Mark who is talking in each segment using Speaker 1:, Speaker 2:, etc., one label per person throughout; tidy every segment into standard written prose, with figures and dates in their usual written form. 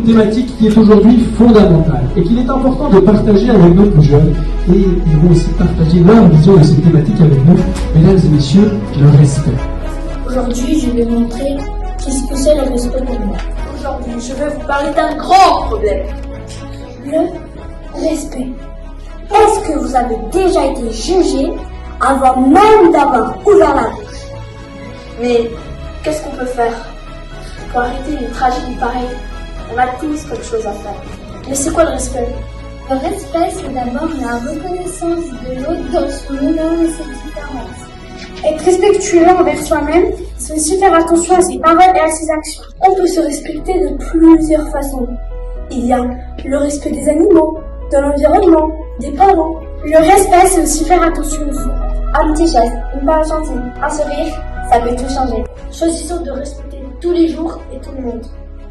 Speaker 1: thématique qui est aujourd'hui fondamentale et qu'il est important de partager avec nos plus jeunes. Et ils vont aussi partager leur vision de cette thématique avec nous. Mesdames et messieurs, le respect.
Speaker 2: Aujourd'hui, je vais montrer qu'est-ce que c'est le respect pour moi.
Speaker 3: Aujourd'hui, je vais vous parler d'un grand problème.
Speaker 2: Le respect. Est-ce que vous avez déjà été jugé avant même d'avoir ouvert la bouche?
Speaker 3: Mais qu'est-ce qu'on peut faire pour arrêter une tragédie pareille? On a tous quelque chose à faire. Mais c'est quoi le respect?
Speaker 2: Le respect, c'est d'abord la reconnaissance de l'autre dans son honneur et ses différences. Être respectueux envers soi-même, c'est aussi faire attention à ses paroles et à ses actions.
Speaker 3: On peut se respecter de plusieurs façons. Il y a le respect des animaux, de l'environnement, des parents.
Speaker 2: Le respect, c'est aussi faire attention aux autres.
Speaker 3: Un petit geste, une parole gentille, un sourire, ça peut tout changer. Choisissons de respecter tous les jours et tout le monde.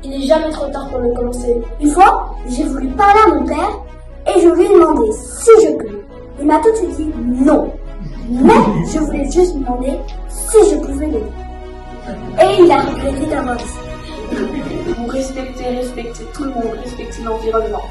Speaker 3: Il n'est jamais trop tard pour le commencer.
Speaker 2: Une fois, j'ai voulu parler à mon père et je lui ai demandé si je peux. Il m'a tout de suite dit non. Mais je voulais juste lui demander si je pouvais l'aider. Et il a regretté d'avoir dit ça.
Speaker 3: Vous respectez tout le monde, respectez l'environnement.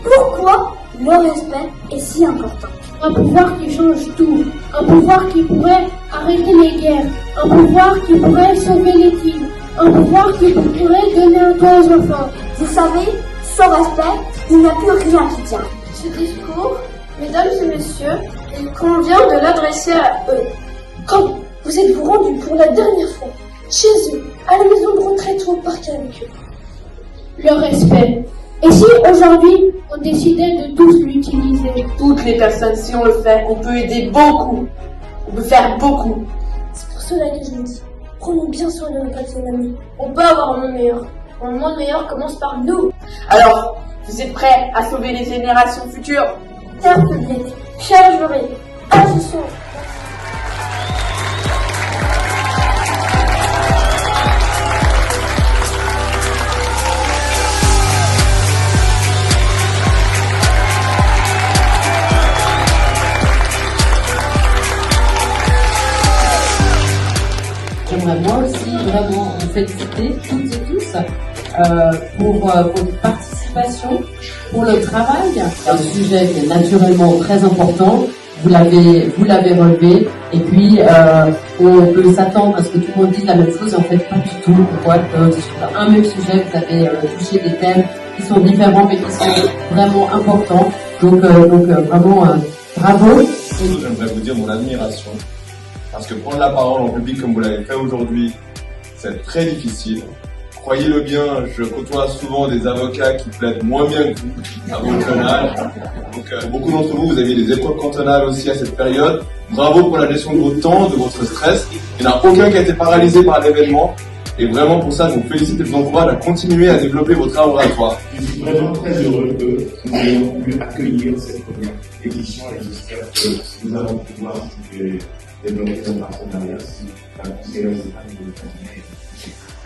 Speaker 2: Pourquoi le respect est si important?
Speaker 4: Un pouvoir qui change tout, un pouvoir qui pourrait arrêter les guerres, un pouvoir qui pourrait sauver les tigres, un pouvoir qui pourrait donner un toit aux enfants.
Speaker 2: Vous savez, sans respect, il n'y a plus rien qui tient.
Speaker 3: Ce discours, mesdames et messieurs, il convient de l'adresser à eux. Quand vous êtes-vous rendus pour la dernière fois chez eux, à la maison de retraite ou au parc avec eux?
Speaker 4: Le respect. Et si aujourd'hui, on décidait de tous l'utiliser?
Speaker 5: Toutes les personnes, si on le fait, on peut aider beaucoup. On peut faire beaucoup.
Speaker 3: C'est pour cela que je me dis, prenons bien soin de notre ami. On peut avoir un monde meilleur. Un monde meilleur commence par nous.
Speaker 5: Alors, vous êtes prêts à sauver les générations futures?
Speaker 3: Terre publique, chers jurés, agissons.
Speaker 6: J'aimerais moi aussi vraiment vous féliciter toutes et tous pour votre participation, pour le travail. Un sujet qui est naturellement très important, vous l'avez relevé, et puis on peut s'attendre à ce que tout le monde dise la même chose, et en fait pas du tout. On voit que sur un même sujet, vous avez touché des thèmes qui sont différents mais qui sont vraiment importants. Donc vraiment bravo.
Speaker 7: J'aimerais vous dire mon admiration. Parce que prendre la parole en public comme vous l'avez fait aujourd'hui, c'est très difficile. Croyez-le bien, je côtoie souvent des avocats qui plaident moins bien que vous à votre jeune âge. Donc beaucoup d'entre vous, vous avez des épreuves cantonales aussi à cette période. Bravo pour la gestion de votre temps, de votre stress. Il n'y en a aucun qui a été paralysé par l'événement. Et vraiment pour ça, je vous félicite et je vous encourage à continuer à développer votre art oratoire.
Speaker 8: Je suis vraiment très heureux que nous ayons pu accueillir cette première édition et j'espère que nous allons pouvoir développer un partenariat si la séance est arrivée.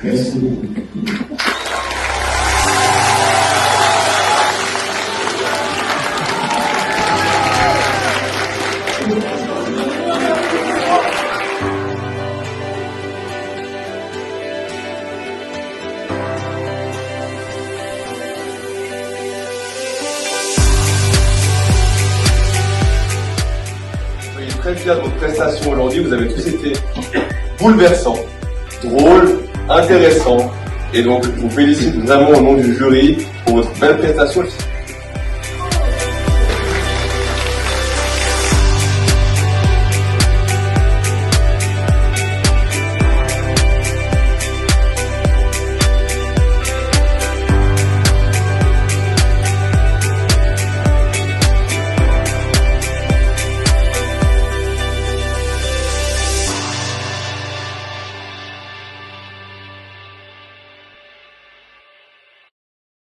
Speaker 8: Merci beaucoup.
Speaker 7: Très fiers de votre prestation aujourd'hui, vous avez tous été bouleversants, drôles, intéressants, et donc je vous félicite vraiment au nom du jury pour votre belle prestation.